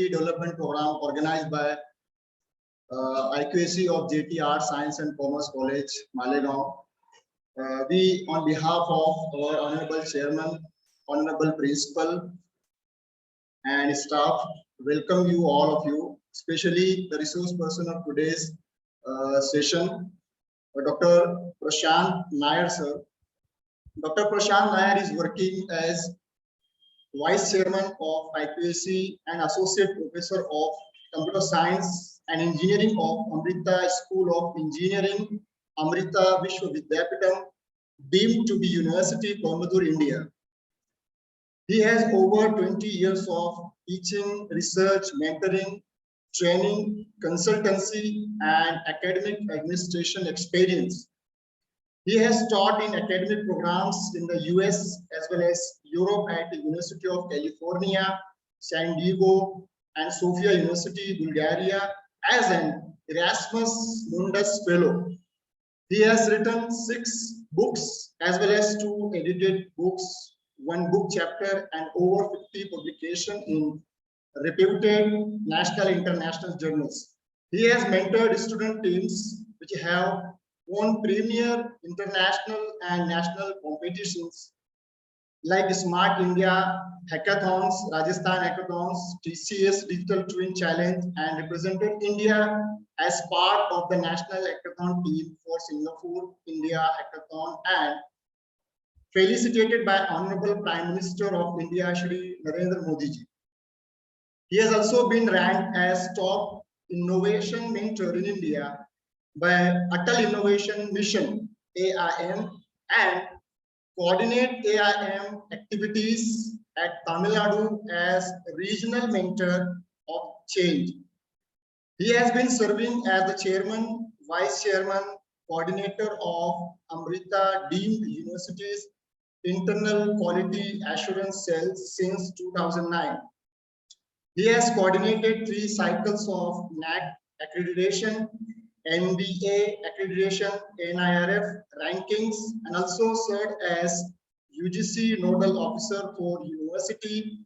development program organized by IQAC of J.A.T Art, Science and Commerce College, Malegaon. We, on behalf of our Honorable Chairman, Honorable Principal and staff, welcome you, all of you, especially the resource person of today's session, Dr. Prashant Nair, sir. Dr. Prashant Nair is working as Vice Chairman of IQAC and Associate Professor of Computer Science and Engineering of Amrita School of Engineering, Amrita Vishwa Vidyapeetham, deemed to be University, Coimbatore, India. He has over 20 years of teaching, research, mentoring, training, consultancy, and academic administration experience. He has taught in academic programs in the US as well as Europe at the University of California, San Diego, and Sofia University, Bulgaria, as an Erasmus Mundus Fellow. He has written 6 books as well as 2 edited books, 1 book chapter, and over 50 publications in reputed national and international journals. He has mentored student teams which have won premier international and national competitions like Smart India Hackathons, Rajasthan Hackathons, TCS Digital Twin Challenge, and represented India as part of the national hackathon team for Singapore India Hackathon, and felicitated by Honorable Prime Minister of India, Shri Narendra Modi ji. He has also been ranked as top innovation mentor in India by Atal Innovation Mission AIM, and coordinate AIM activities at Tamil Nadu as regional mentor of change. He has been serving as the chairman, vice chairman, coordinator of Amrita deemed universities internal quality assurance cells since 2009. He has coordinated 3 cycles of NAAC accreditation, NBA accreditation, NIRF rankings, and also served as UGC nodal officer for university.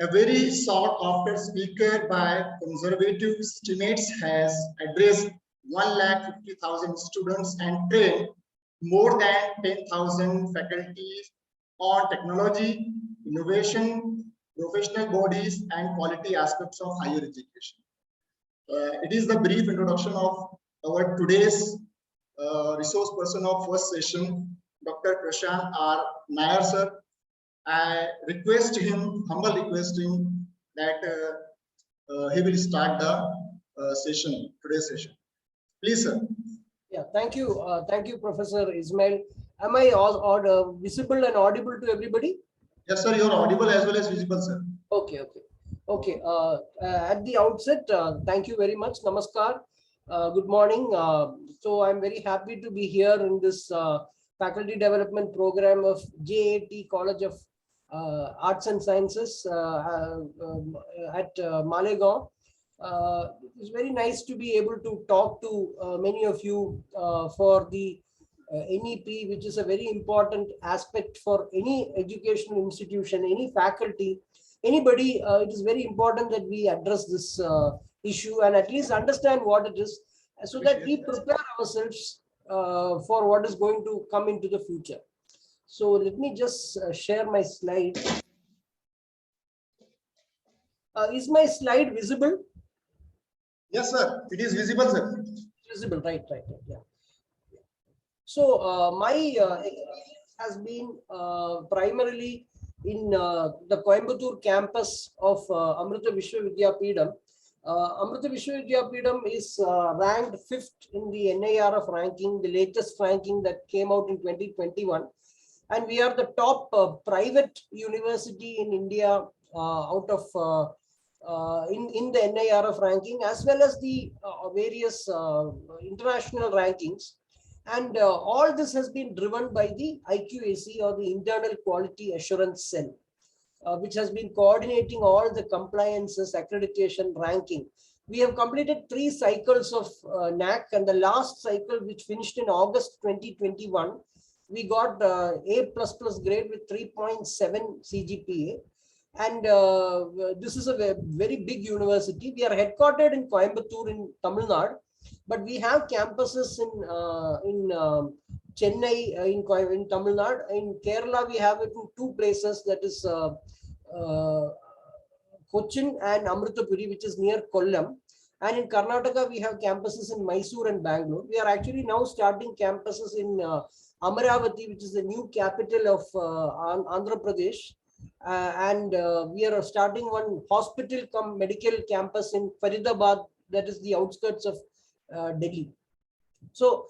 A very sought after speaker by conservative estimates, has addressed 150,000 students and trained more than 10,000 faculties on technology, innovation, professional bodies, and quality aspects of higher education. It is the brief introduction of our today's resource person of first session, Dr. Prashant R. Nair, sir. I request him, humble request him, that he will start the session, today's session. Please, sir. Yeah, thank you, Professor Ismail. Am I all visible and audible to everybody? Yes, sir. You are audible as well as visible, sir. Okay. At the outset, thank you very much. Namaskar. Good morning. So I'm very happy to be here in this faculty development program of J.A.T College of Arts and Sciences at Malegaon. It's very nice to be able to talk to many of you for the NEP, which is a very important aspect for any educational institution, any faculty, anybody. It is very important that we address this issue and at least understand what it is, so that we prepare ourselves for what is going to come into the future. So let me just share my slide. Is my slide visible? Yes, sir. It is visible, sir. Visible, right. Yeah. So my experience has been primarily in the Coimbatore campus of Amrita Vishwa Vidyapeetham. Amrita Vishwa Vidyapeetham is ranked 5th in the NARF ranking, the latest ranking that came out in 2021. And we are the top private university in India out of in the NARF ranking, as well as the various international rankings. And all this has been driven by the IQAC, or the Internal Quality Assurance Cell, which has been coordinating all the compliances, accreditation, ranking. We have completed 3 cycles of NAAC, and the last cycle, which finished in August 2021, we got A++ grade with 3.7 CGPA. And this is a very big university. We are headquartered in Coimbatore in Tamil Nadu, but we have campuses in Chennai, in Tamil Nadu. In Kerala, we have it in two places, that is Cochin and Amritapuri, which is near Kollam. And in Karnataka, we have campuses in Mysore and Bangalore. We are actually now starting campuses in Amaravati, which is the new capital of Andhra Pradesh. And we are starting one hospital cum medical campus in Faridabad, that is the outskirts of Delhi. So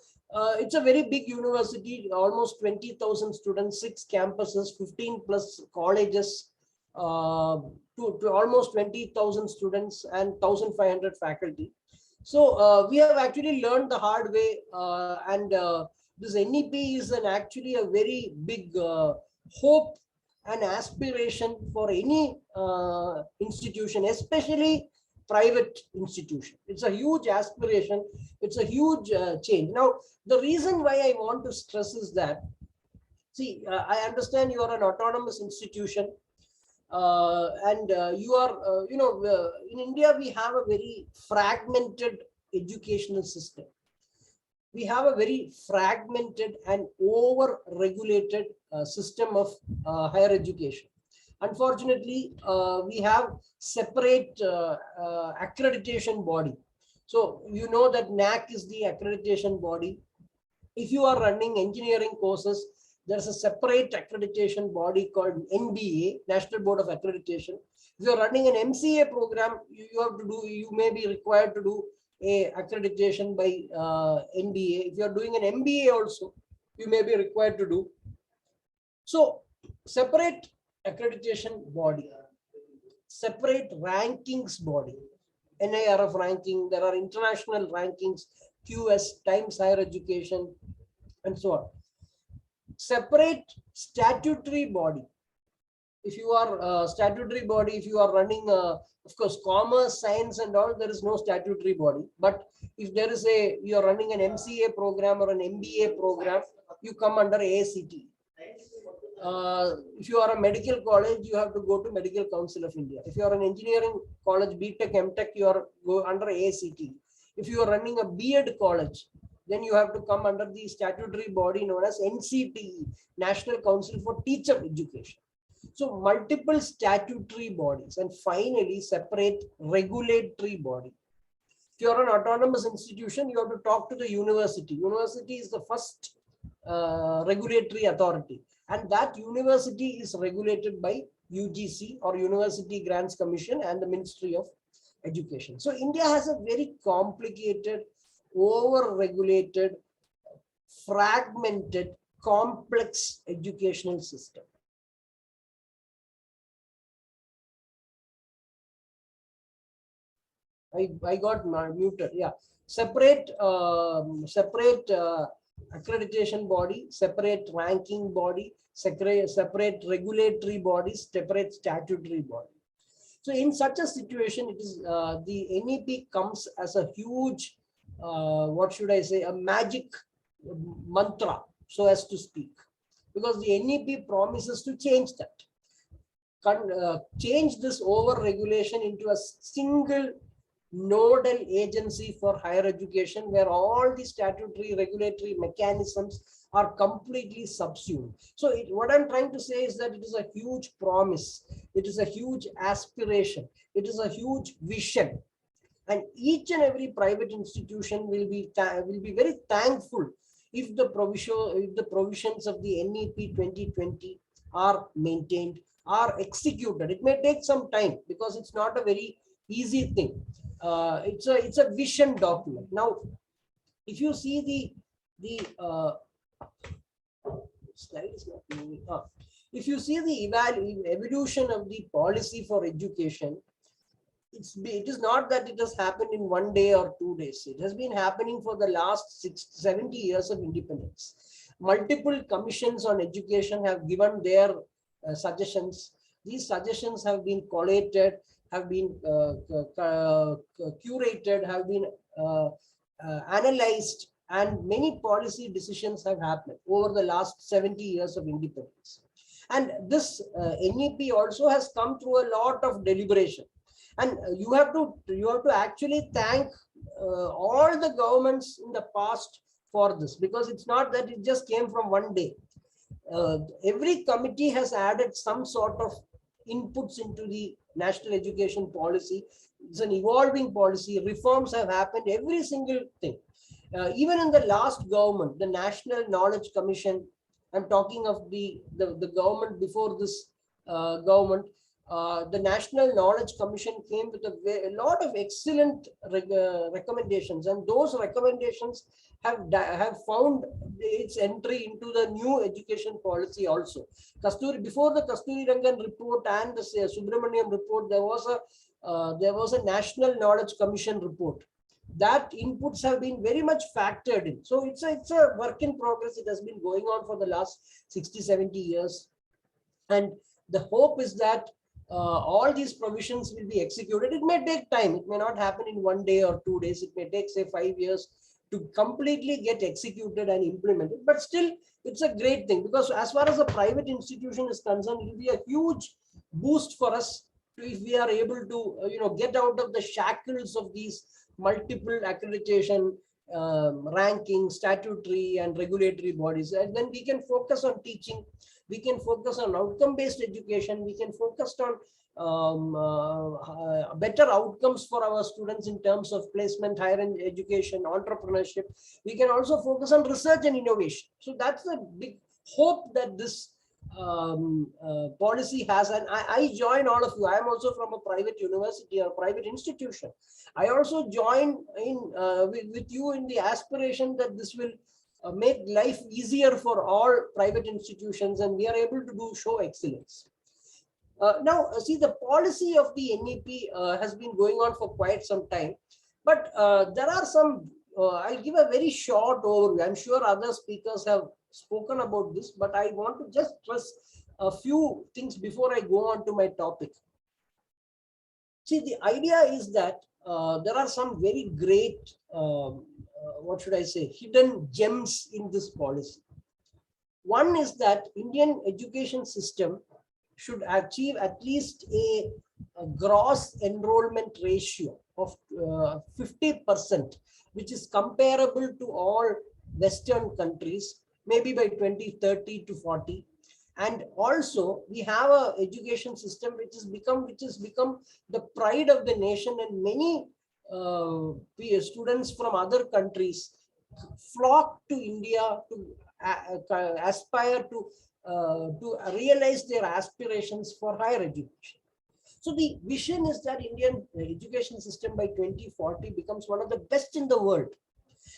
it's a very big university, almost 20,000 students, 6 campuses, 15 plus colleges, to almost 20,000 students and 1,500 faculty. So we have actually learned the hard way, and this NEP is actually a very big hope and aspiration for any institution, especially private institution. It's a huge aspiration. It's a huge change. Now, the reason why I want to stress is that, see, I understand you are an autonomous institution, and you are, in India, we have a very fragmented educational system. We have a very fragmented and over-regulated system of higher education. Unfortunately, we have separate accreditation body. So you know that NAAC is the accreditation body. If you are running engineering courses, there's a separate accreditation body called NBA, National Board of Accreditation. If you're running an MCA program, you may be required to do a accreditation by NBA. If you're doing an MBA also, you may be required to do. So separate accreditation body, separate rankings body, NIRF ranking, there are international rankings, QS, Times Higher Education, and so on. Separate statutory body. If you are statutory body, if you are running, of course, commerce, science and all, there is no statutory body. But if there is you are running an MCA program or an MBA program, you come under AACT. If you are a medical college, you have to go to Medical Council of India. If you are an engineering college, BTech, MTech, you are go under AACT. If you are running a B.Ed college, then you have to come under the statutory body known as NCTE, National Council for Teacher Education. So multiple statutory bodies, and finally separate regulatory body. If you are an autonomous institution, you have to talk to the university. University is the first regulatory authority, and that university is regulated by UGC or University Grants Commission and the Ministry of Education. So India has a very complicated, over-regulated, fragmented, complex educational system. I got muted. Yeah, separate accreditation body, separate ranking body, separate regulatory bodies, separate statutory body. So in such a situation, it is the NEP comes as a huge, what should I say, a magic mantra, so as to speak, because the NEP promises to change that, change this over regulation into a single nodal agency for higher education, where all the statutory regulatory mechanisms are completely subsumed. So what I'm trying to say is that it is a huge promise, it is a huge aspiration, it is a huge vision, and each and every private institution will be very thankful if the provisions of the NEP 2020 are maintained, are executed. It may take some time because it's not a very easy thing. It's a vision document. Now, if you see the slide is not moving. If you see the evolution of the policy for education, it is not that it has happened in 1 day or 2 days. It has been happening for the last 70 years of independence. Multiple commissions on education have given their suggestions. These suggestions have been collated, have been curated, have been analyzed, and many policy decisions have happened over the last 70 years of independence. And this NEP also has come through a lot of deliberation. And you have to actually thank all the governments in the past for this, because it's not that it just came from one day. Every committee has added some sort of inputs into the national education policy. It's an evolving policy. Reforms have happened, every single thing. Even in the last government, the National Knowledge Commission, I'm talking of the government before this government, the National Knowledge Commission came with a lot of excellent recommendations, and those recommendations have found its entry into the new education policy also. Before the Kasturi Rangan report and the Subramaniam report, there was a National Knowledge Commission report. That inputs have been very much factored in. So it's a work in progress. It has been going on for the last 60-70 years. And the hope is that all these provisions will be executed. It may take time. It may not happen in 1 day or 2 days. It may take, say, 5 years to completely get executed and implemented. But still, it's a great thing, because as far as a private institution is concerned, it will be a huge boost for us if we are able to get out of the shackles of these multiple accreditation, ranking, statutory and regulatory bodies. And then we can focus on teaching, we can focus on outcome-based education, we can focus on better outcomes for our students in terms of placement, higher education, entrepreneurship. We can also focus on research and innovation. So that's the big hope that this policy has. And I join all of you. I am also from a private university or private institution. I also join in with you in the aspiration that this will make life easier for all private institutions, and we are able to show excellence. Now, see, the policy of the NEP has been going on for quite some time, but there are some, I'll give a very short overview. I'm sure other speakers have spoken about this, but I want to just stress a few things before I go on to my topic. See, the idea is that there are some very great, what should I say, hidden gems in this policy. One is that Indian education system should achieve at least a gross enrollment ratio of 50%, which is comparable to all Western countries, maybe by 2030 to 40. And also we have a education system which has become the pride of the nation, and many students from other countries flock to India to aspire to realize their aspirations for higher education. So the vision is that Indian education system by 2040 becomes one of the best in the world.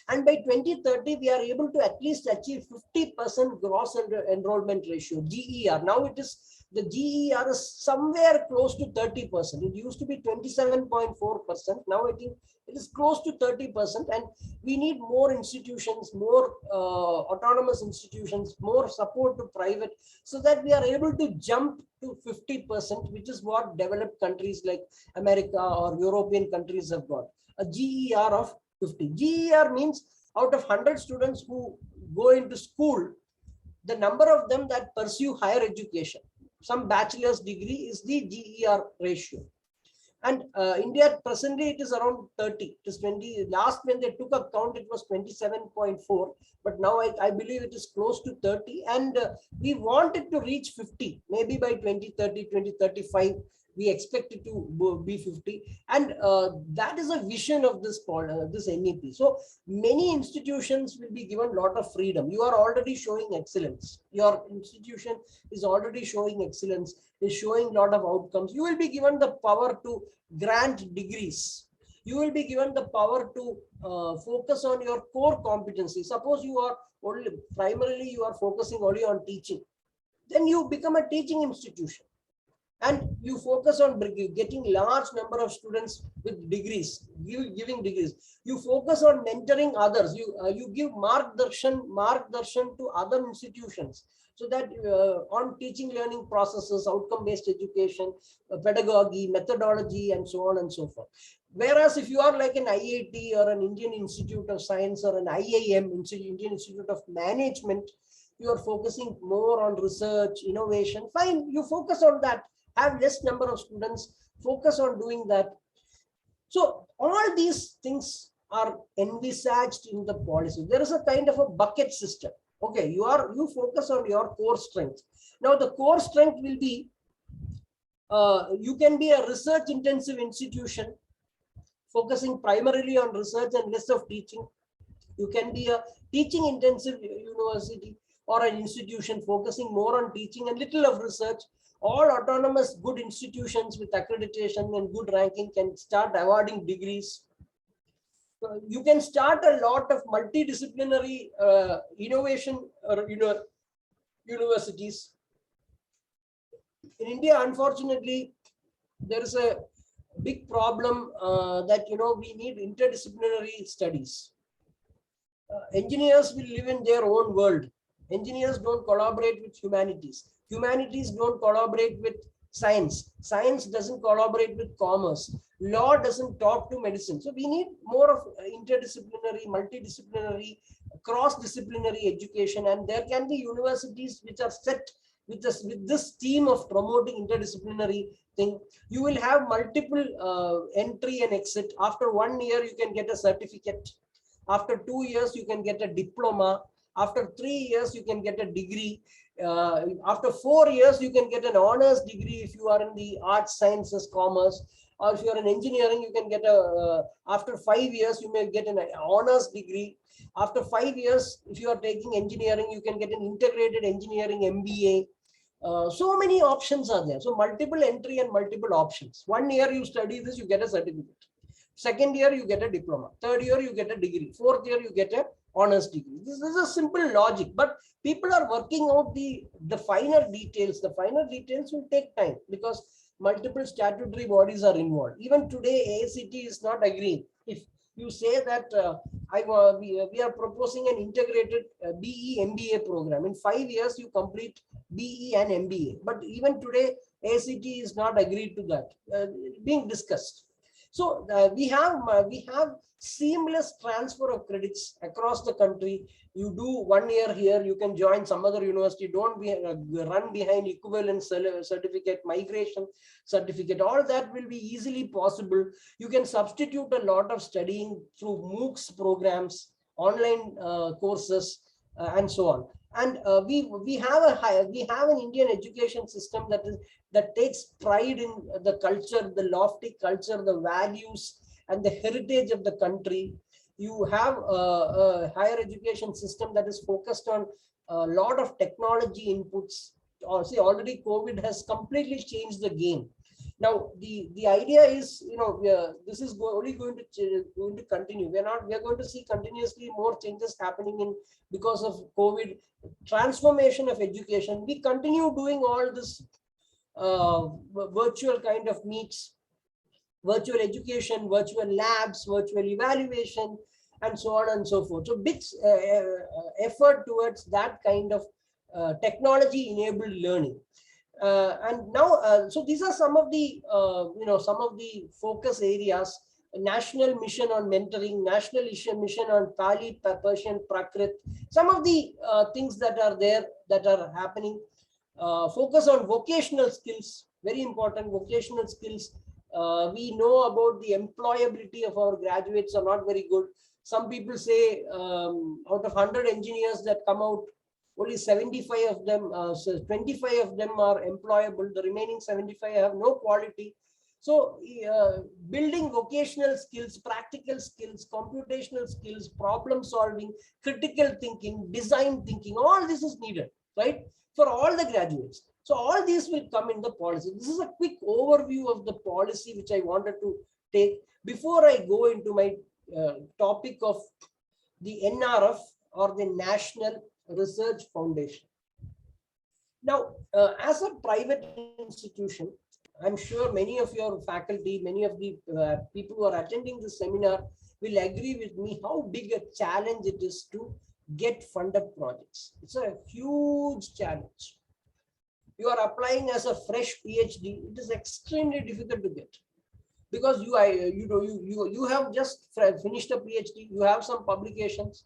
And by 2030, we are able to at least achieve 50% gross enrollment ratio, GER. Now it is, the GER is somewhere close to 30%. It used to be 27.4%. Now I think it is close to 30%. And we need more institutions, more autonomous institutions, more support to private, so that we are able to jump to 50%, which is what developed countries like America or European countries have got. A GER of 50. GER means out of 100 students who go into school, the number of them that pursue higher education, some bachelor's degree, is the GER ratio. And India presently it is around 30. It is 20. Last when they took a count, it was 27.4, but now I believe it is close to 30. And we want it to reach 50, maybe by 2030, 2035. We expect it to be 50, and that is a vision of this NEP. So many institutions will be given a lot of freedom. You are already showing excellence. Your institution is already showing excellence, is showing a lot of outcomes. You will be given the power to grant degrees. You will be given the power to focus on your core competency. Suppose you are primarily you are focusing only on teaching, then you become a teaching institution. And you focus on getting large number of students with degrees, giving degrees. You focus on mentoring others. You give margdarshan to other institutions, so that on teaching learning processes, outcome-based education, pedagogy, methodology, and so on and so forth. Whereas if you are like an IAT or an Indian Institute of Science or an IIM, Indian Institute of Management, you are focusing more on research, innovation, fine, you focus on that, have less number of students, focus on doing that. So all these things are envisaged in the policy. There is a kind of a bucket system. Okay, you focus on your core strength. Now the core strength will be, you can be a research intensive institution focusing primarily on research and less of teaching. You can be a teaching intensive university or an institution focusing more on teaching and little of research. All autonomous good institutions with accreditation and good ranking can start awarding degrees. You can start a lot of multidisciplinary innovation universities. In India, unfortunately, there is a big problem that we need interdisciplinary studies. Engineers will live in their own world. Engineers don't collaborate with humanities. Humanities don't collaborate with science. Science doesn't collaborate with commerce. Law doesn't talk to medicine. So we need more of interdisciplinary, multidisciplinary, cross-disciplinary education. And there can be universities which are set with this theme of promoting interdisciplinary thing. You will have multiple entry and exit. After 1 year, you can get a certificate. After 2 years, you can get a diploma. After 3 years, you can get a degree. After 4 years, you can get an honors degree if you are in the arts, sciences, commerce. Or if you are in engineering, you can get after 5 years, you may get an honors degree. After 5 years, if you are taking engineering, you can get an integrated engineering MBA. So many options are there. So multiple entry and multiple options. 1 year you study this, you get a certificate. Second year, you get a diploma. Third year, you get a degree. Fourth year, you get a honors degree. This is a simple logic, but people are working out the finer details. The finer details will take time because multiple statutory bodies are involved. Even today, AACT is not agreeing. If you say that we are proposing an integrated BE MBA program, in 5 years, you complete BE and MBA. But even today, AACT is not agreed to that, being discussed. So we have seamless transfer of credits across the country. You do 1 year here, you can join some other university. Don't run behind equivalent certificate, migration certificate. All that will be easily possible. You can substitute a lot of studying through MOOCs programs, online courses, and so on. And we have an Indian education system that takes pride in the culture, the lofty culture, the values, and the heritage of the country. You have a higher education system that is focused on a lot of technology inputs. See, already COVID has completely changed the game. Now, the idea is, this is only going to continue. We are going to see continuously more changes happening because of COVID, transformation of education. We continue doing all this virtual kind of meets, virtual education, virtual labs, virtual evaluation, and so on and so forth. So big effort towards that kind of technology-enabled learning. And now, so these are some of the focus areas. National mission on mentoring, national mission on Pali, Persian, Prakrit. Some of the things that are there that are happening. Focus on vocational skills, very important vocational skills. We know about the employability of our graduates are not very good. Some people say out of 100 engineers that come out, only 75 of them, 25 of them are employable. The remaining 75 have no quality. So building vocational skills, practical skills, computational skills, problem solving, critical thinking, design thinking, all this is needed, right? For all the graduates. So all these will come in the policy. This is a quick overview of the policy which I wanted to take before I go into my topic of the NRF, or the National Research Foundation. Now, as a private institution, I'm sure many of your faculty, many of the people who are attending this seminar will agree with me how big a challenge it is to get funded projects. It's a huge challenge. You are applying as a fresh PhD, it is extremely difficult to get, because you have just finished a PhD, you have some publications,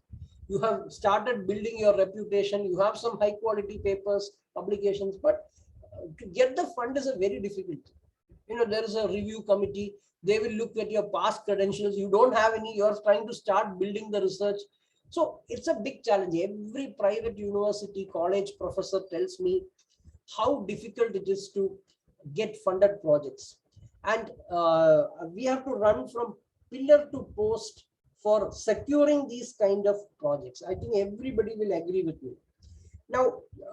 you have started building your reputation, you have some high quality papers, publications, but to get the fund is a very difficult thing. You know, there is a review committee, they will look at your past credentials, you don't have any, you're trying to start building the research. So it's a big challenge. Every private university, college professor tells me how difficult it is to get funded projects. And we have to run from pillar to post for securing these kind of projects. I think everybody will agree with me. Now,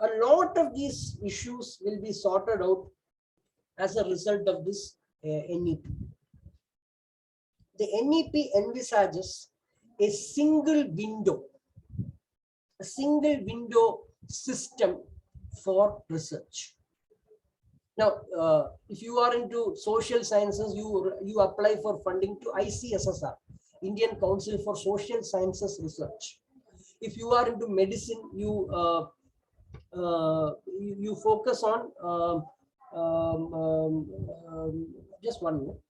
a lot of these issues will be sorted out as a result of this NEP. The NEP envisages a single window system for research. Now, if you are into social sciences, you apply for funding to ICSSR, Indian Council for Social Sciences Research. If you are into medicine, you focus on just 1 minute.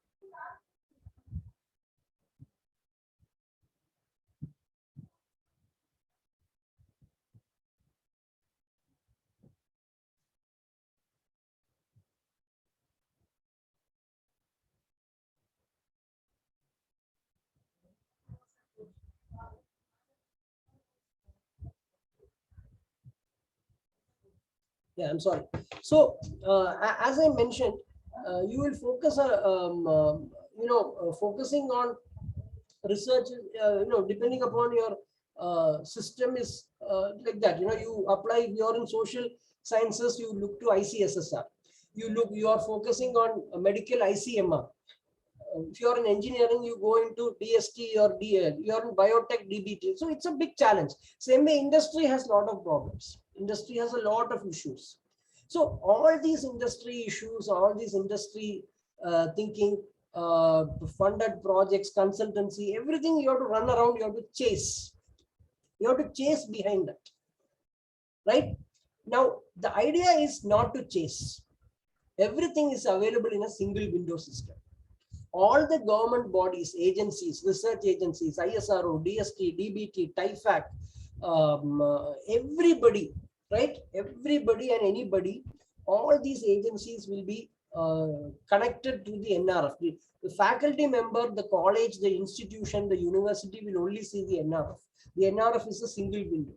Yeah, I'm sorry. So, as I mentioned, you will focus, focusing on research, depending upon your system is like that. You know, you apply, if you're in social sciences, you look to ICSSR. You are focusing on medical ICMR. If you're in engineering, you go into DST or DL. You're in biotech, DBT. So it's a big challenge. Same way, industry has a lot of problems. Industry has a lot of issues. So all these industry issues, all these industry thinking, funded projects, consultancy, everything you have to run around, you have to chase. You have to chase behind that. Right? Now, the idea is not to chase. Everything is available in a single window system. All the government bodies, agencies, research agencies, ISRO, DST, DBT, TIFAC, everybody, right? Everybody and anybody, all these agencies will be connected to the NRF. The faculty member, the college, the institution, the university will only see the NRF. The NRF is a single window.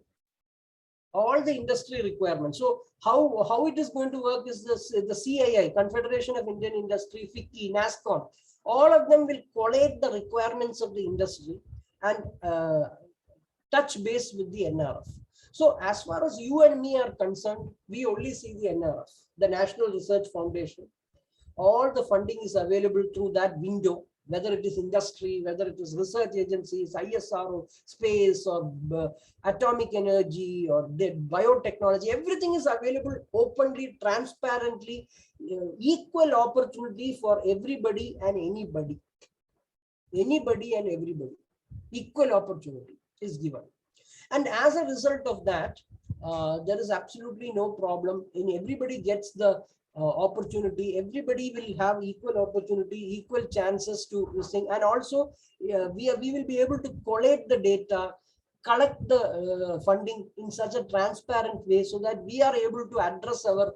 All the industry requirements. So how it is going to work is this, the CII, Confederation of Indian Industry, FICCI, NASCON, all of them will collate the requirements of the industry and touch base with the NRF. So as far as you and me are concerned, we only see the NRF, the National Research Foundation. All the funding is available through that window, whether it is industry, whether it is research agencies, ISRO, space, or atomic energy, or biotechnology, everything is available openly, transparently, equal opportunity for everybody and anybody. Anybody and everybody. Equal opportunity is given. And as a result of that, there is absolutely no problem. And everybody gets the opportunity. Everybody will have equal opportunity, equal chances to this thing. And also, we will be able to collate the data, collect the funding in such a transparent way so that we are able to address our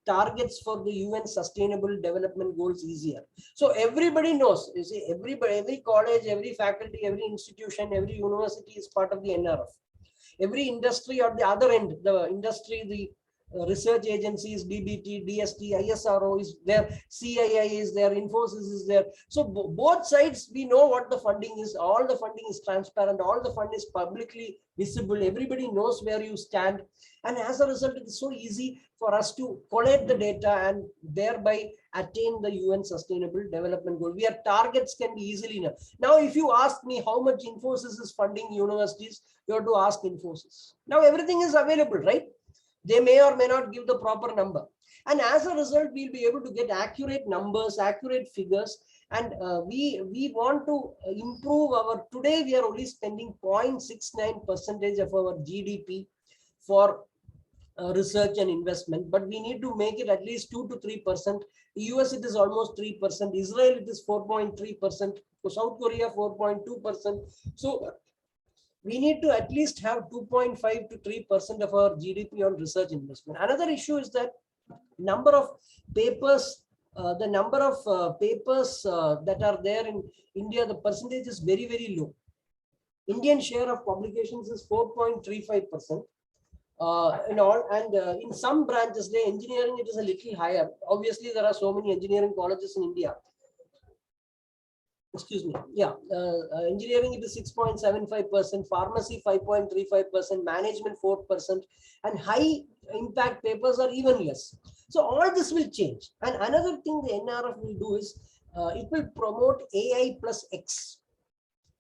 targets for the UN Sustainable Development Goals easier. So everybody knows, you see, everybody, every college, every faculty, every institution, every university is part of the NRF. Every industry at the other end, the industry, the research agencies, DBT, DST, ISRO is there, CII is there, Infosys is there. So both sides, we know what the funding is. All the funding is transparent. All the fund is publicly visible. Everybody knows where you stand. And as a result, it is so easy for us to collect the data and thereby attain the UN Sustainable Development Goal. Where targets can be easily known. Now, if you ask me how much Infosys is funding universities, you have to ask Infosys. Now, everything is available, right? They may or may not give the proper number. And as a result, we'll be able to get accurate numbers, accurate figures. And we want to improve our, today we are only spending 0.69% of our GDP for research and investment, but we need to make it at least 2 to 3%. US, it is almost 3%. Israel, it is 4.3%. South Korea, 4.2%. So we need to at least have 2.5 to 3% of our GDP on research investment. Another issue is that number of papers, the number of papers that are there in India, the percentage is very, very low. Indian share of publications is 4.35%. In all, and in some branches, the engineering, it is a little higher. Obviously, there are so many engineering colleges in India. Excuse me. Yeah, engineering it is 6.75%, pharmacy 5.35%, management 4%, and high impact papers are even less. So all this will change. And another thing the NRF will do is it will promote AI plus X,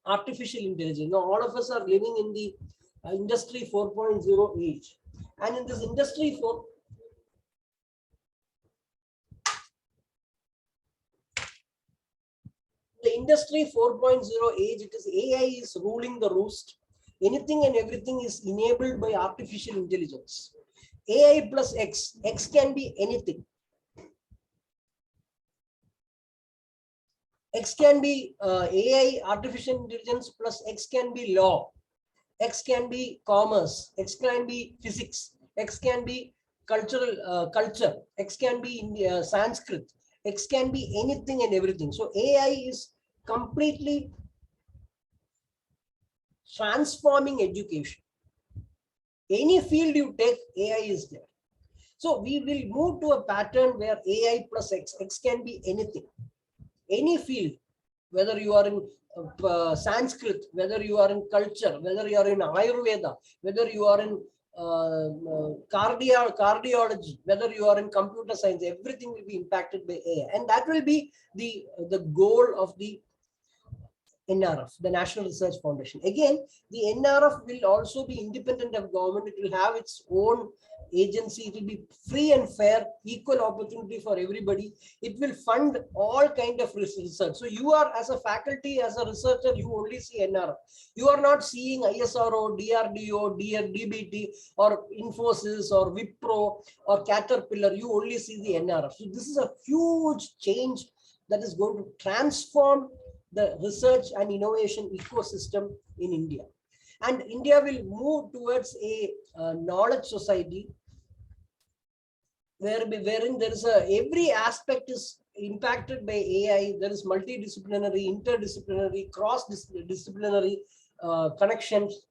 artificial intelligence. Now all of us are living in the industry 4.0 age, and in this industry 4. The industry 4.0 age, it is AI is ruling the roost. Anything and everything is enabled by artificial intelligence. AI plus X, X can be anything. X can be AI, artificial intelligence plus X can be law. X can be commerce, X can be physics, X can be cultural culture, X can be in, Sanskrit, X can be anything and everything. So AI is completely transforming education. Any field you take, AI is there. So we will move to a pattern where AI plus X, X can be anything, any field, whether you are in Sanskrit, whether you are in culture, whether you are in Ayurveda, whether you are in cardiology, whether you are in computer science, everything will be impacted by AI. And that will be the goal of the NRF, the National Research Foundation. Again, the NRF will also be independent of government. It will have its own agency. It will be free and fair, equal opportunity for everybody. It will fund all kind of research. So you are, as a faculty, as a researcher, you only see NRF. You are not seeing ISRO, DRDO, DBT, or Infosys, or Wipro, or Caterpillar. You only see the NRF. So this is a huge change that is going to transform the research and innovation ecosystem in India. And India will move towards a knowledge society wherein there is every aspect is impacted by AI. There is multidisciplinary, interdisciplinary, cross-disciplinary connections.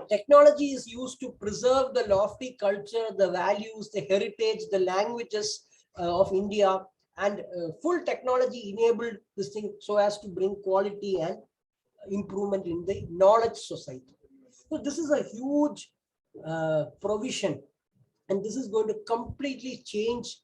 Technology is used to preserve the lofty culture, the values, the heritage, the languages of India. And full technology enabled this thing so as to bring quality and improvement in the knowledge society. So this is a huge provision, and this is going to completely change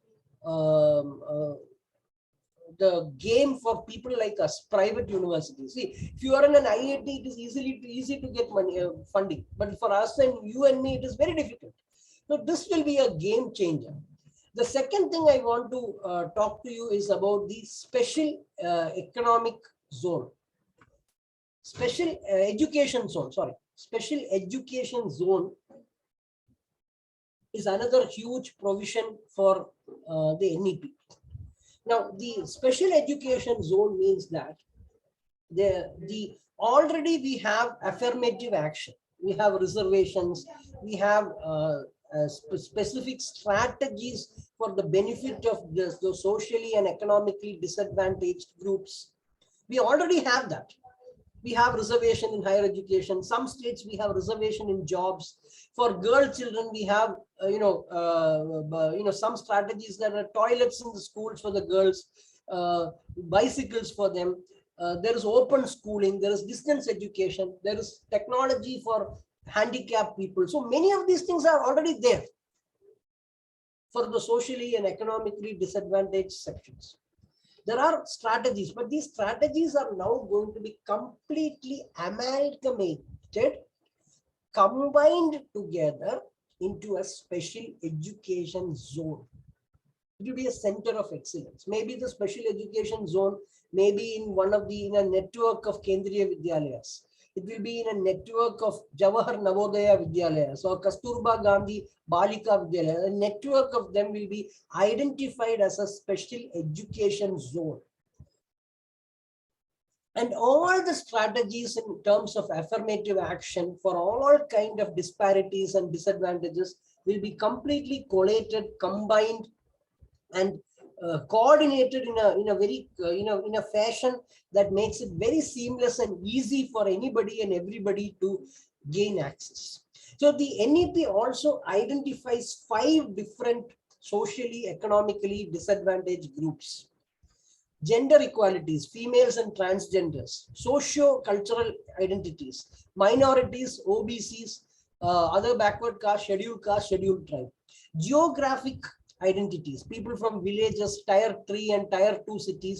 the game for people like us, private universities. See, if you are in an IIT, it is easy to get money funding, but for us and you and me, it is very difficult. So this will be a game changer. The second thing I want to talk to you is about the special economic zone, special education zone. Sorry, special education zone is another huge provision for the NEP. Now, the special education zone means that already we have affirmative action, we have reservations, we have specific strategies for the benefit of the socially and economically disadvantaged groups. We already have that. We have reservation in higher education. Some states we have reservation in jobs. For girl children, we have some strategies. There are toilets in the schools for the girls, bicycles for them. There is open schooling. There is distance education. There is technology for handicapped people. So many of these things are already there for the socially and economically disadvantaged sections. There are strategies, but these strategies are now going to be completely amalgamated, combined together into a special education zone. It will be a center of excellence. Maybe the special education zone may be in in a network of Kendriya Vidyalayas. It will be in a network of Jawahar Navodaya Vidyalayas or Kasturba Gandhi Balika Vidyalaya. A network of them will be identified as a special education zone. And all the strategies in terms of affirmative action for all kind of disparities and disadvantages will be completely collated, combined, and coordinated in a very in a fashion that makes it very seamless and easy for anybody and everybody to gain access. So the NEP also identifies 5 different socially, economically disadvantaged groups: gender equalities, females and transgenders, socio-cultural identities, minorities, OBCs, other backward caste, scheduled tribe, geographic identities, people from villages, tier 3 and tier 2 cities,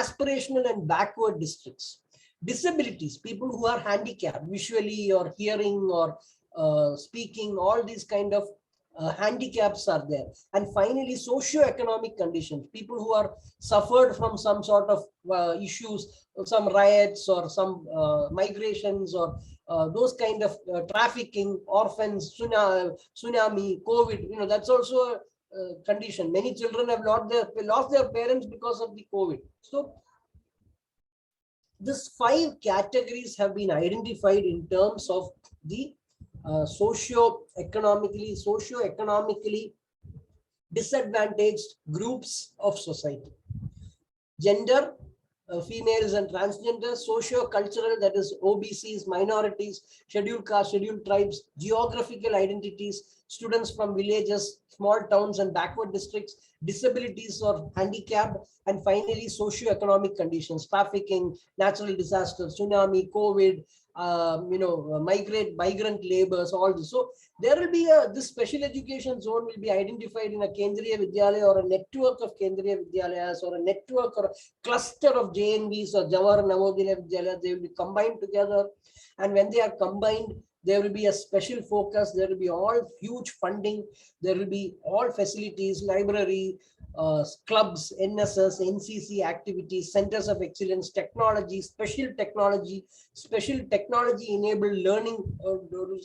aspirational and backward districts, disabilities, people who are handicapped visually or hearing or speaking, all these kind of handicaps are there. And finally, socio-economic conditions, people who are suffered from some sort of issues, some riots or some migrations or those kind of trafficking, orphans, tsunami, COVID, that's also a condition. Many children have lost their parents because of the COVID. So these 5 categories have been identified in terms of the socio-economically disadvantaged groups of society: gender, females and transgender; socio-cultural, that is OBCs, minorities, scheduled caste, scheduled tribes; geographical identities, students from villages, small towns and backward districts; disabilities or handicapped; and finally socio-economic conditions, trafficking, natural disasters, tsunami, COVID, migrant labors, all this. So there will be this special education zone will be identified in a Kendriya Vidyalaya or a network of Kendriya Vidyalayas or a network or a cluster of JNVs or Jawahar Navodaya Vidyalaya. They will be combined together, and when they are combined, there will be a special focus. There will be all huge funding. There will be all facilities, library, clubs, NSS, NCC activities, centers of excellence, technology, special technology enabled learning,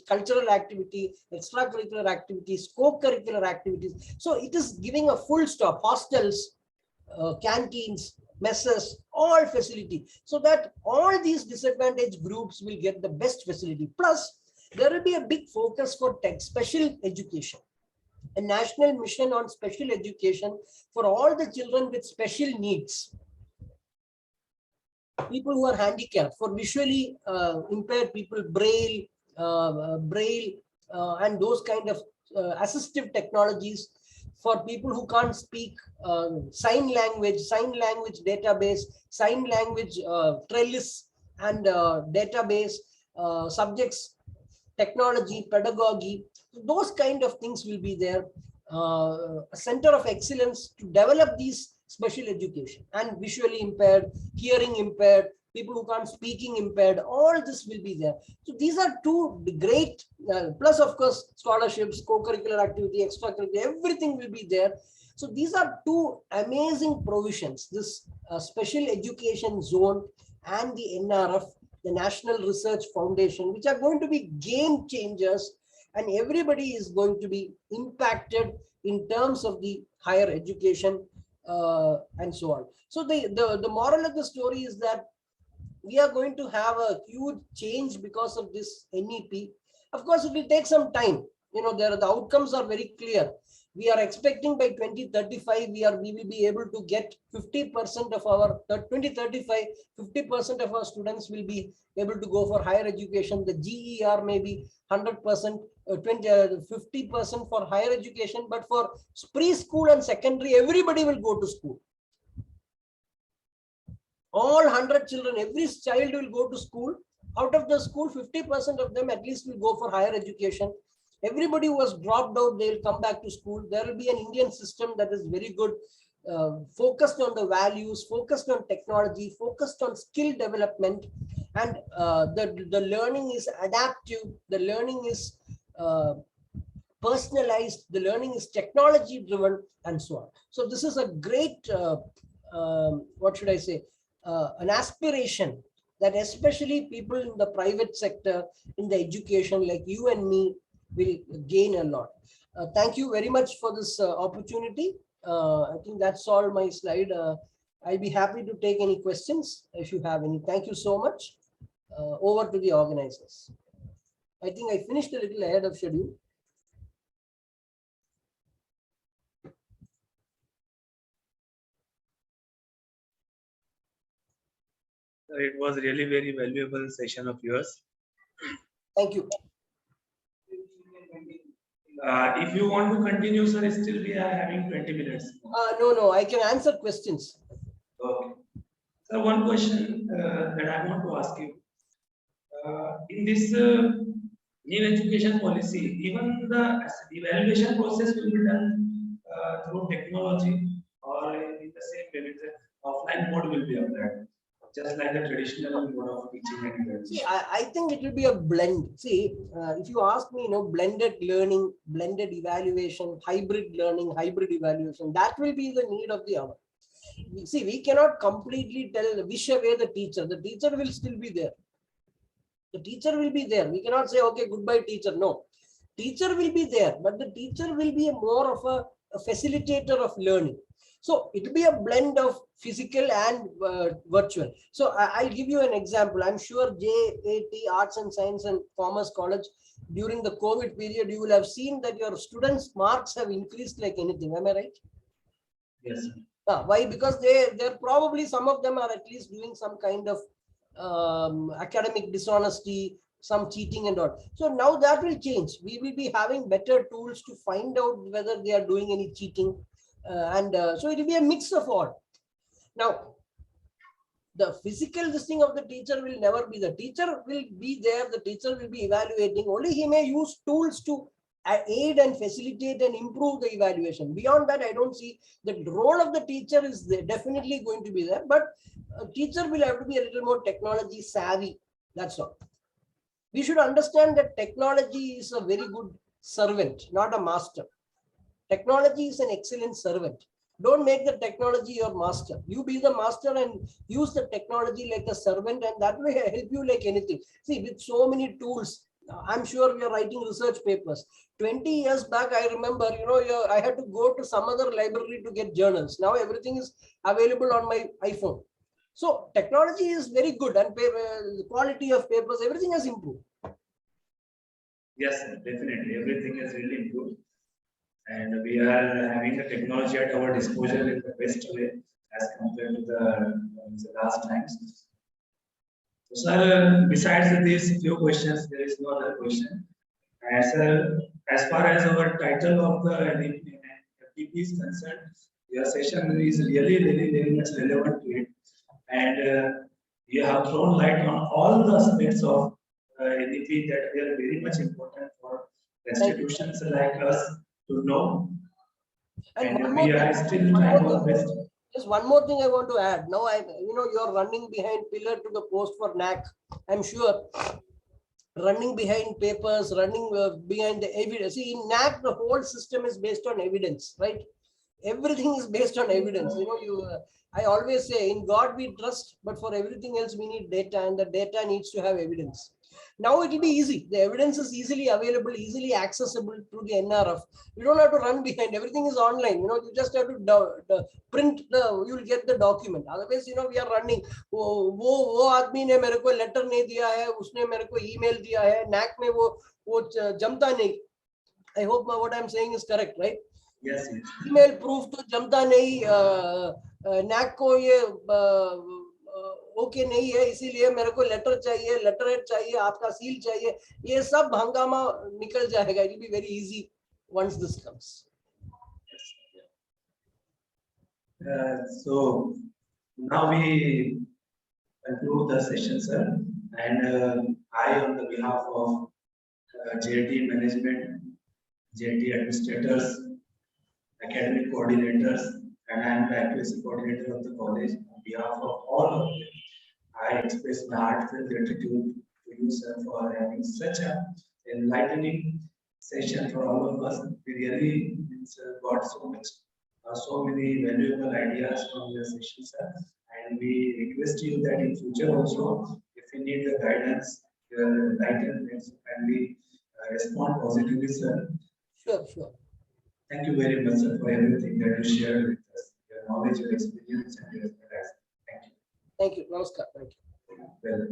cultural activity, extracurricular activities, co-curricular activities. So it is giving a full stop. Hostels, canteens, messes, all facility, so that all these disadvantaged groups will get the best facility. Plus, there will be a big focus for special education, a national mission on special education for all the children with special needs, people who are handicapped, for visually impaired people, braille, and those kind of assistive technologies, for people who can't speak, sign language database, sign language trellis and database, subjects, technology, pedagogy, those kind of things will be there. A center of excellence to develop these special education, and visually impaired, hearing impaired, people who can't speaking impaired, all this will be there. So these are 2 great, plus of course scholarships, co-curricular activity, extracurricular, everything will be there. So these are 2 amazing provisions, this special education zone and the NRF, the National Research Foundation, which are going to be game changers, and everybody is going to be impacted in terms of the higher education and so on. So the moral of the story is that we are going to have a huge change because of this NEP. Of course, it will take some time. The outcomes are very clear. We are expecting by 2035, we will be able to get 50% of our 2035, 50% of our students will be able to go for higher education. The GER may be 100%, 50% for higher education, but for preschool and secondary, everybody will go to school. All 100 children, every child will go to school. Out of the school, 50% of them at least will go for higher education. Everybody who was dropped out, they will come back to school. There will be an Indian system that is very good, focused on the values, focused on technology, focused on skill development, and the learning is adaptive, the learning is personalized, the learning is technology driven, and so on. So this is a great, what should I say, an aspiration that especially people in the private sector, in the education like you and me, will gain a lot. Thank you very much for this opportunity. I think that's all my slide. I'll be happy to take any questions if you have any. Thank you so much. Over to the organizers. I think I finished a little ahead of schedule. It was really very valuable session of yours. Thank you. If you want to continue, sir, still we are having 20 minutes. No, I can answer questions. Okay. So one question that I want to ask you. In this new education policy, even the evaluation process will be done through technology, or in the same way, the offline mode will be applied, just like the traditional mode of teaching and evaluation. See, I think it will be a blend. See, if you ask me, blended learning, blended evaluation, hybrid learning, hybrid evaluation, that will be the need of the hour. See, we cannot completely wish away the teacher. The teacher will still be there. The teacher will be there. We cannot say, okay, goodbye, teacher. No, teacher will be there, but the teacher will be more of a facilitator of learning. So it will be a blend of physical and virtual. So I'll give you an example. I'm sure J.A.T, Arts and Science and Commerce College, during the COVID period, you will have seen that your students' marks have increased like anything. Am I right? Yes. Why? Because they're probably, some of them are at least doing some kind of academic dishonesty, some cheating and all. So now that will change. We will be having better tools to find out whether they are doing any cheating. So it will be a mix of all. Now, the physical listing of the teacher will never be. The teacher will be there. The teacher will be evaluating. Only he may use tools to aid and facilitate and improve the evaluation. Beyond that, I don't see the role of the teacher is definitely going to be there. But a teacher will have to be a little more technology savvy. That's all. We should understand that technology is a very good servant, not a master. Technology is an excellent servant. Don't make the technology your master. You be the master and use the technology like a servant, and that will help you like anything. See, with so many tools, I'm sure we are writing research papers. 20 years back, I remember, I had to go to some other library to get journals. Now everything is available on my iPhone. So technology is very good, and the quality of papers, everything has improved. Yes, definitely. Everything has really improved. And we are having the technology at our disposal in the best way as compared to the last times. So, sir, besides these few questions, there is no other question. And sir, as far as our title of the NEP is concerned, your session is really very much relevant to it. And you have thrown light on all the aspects of NEP that are very much important for institutions like us to know. And we are still trying our best. Just one more thing I want to add. Now, you're running behind pillar to the post for NAAC. I'm sure running behind papers, running behind the evidence. See, in NAAC, the whole system is based on evidence, right? Everything is based on evidence. I always say, in God we trust, but for everything else we need data, and the data needs to have evidence. Now it will be easy. The evidence is easily available, easily accessible through the NRF. You don't have to run behind. Everything is online. You just have to print you will get the document. Otherwise, we are running. वो आदमी ने मेरे को letter नहीं दिया है, उसने मेरे को ईमेल दिया है, NAAC में वो जमता नहीं. I hope what I'm saying is correct, right? Yes. Email proof तो जमता नहीं. NAAC को ये ओके नहीं है, इसीलिए मेरे को लेटर चाहिए, लेटरहेड चाहिए, आपका सील चाहिए. ये सब हंगामा निकल जाएगा. It will be very easy once this comes. So now we conclude the session, sir. And I, on the behalf of J.A.T management, J.A.T administrators, academic coordinators, and I am the IQAC coordinator of the college. On behalf of all of them, I express my heartfelt gratitude to you, sir, for having such an enlightening session for all of us. We really got so many valuable ideas from your session, sir. And we request you that in future also, if you need the guidance, your enlightenment, and we respond positively, sir. Sure. Thank you very much, sir, for everything that you shared with us, your knowledge, your experience, and your Thank you. Namaskar. Thank you. Well,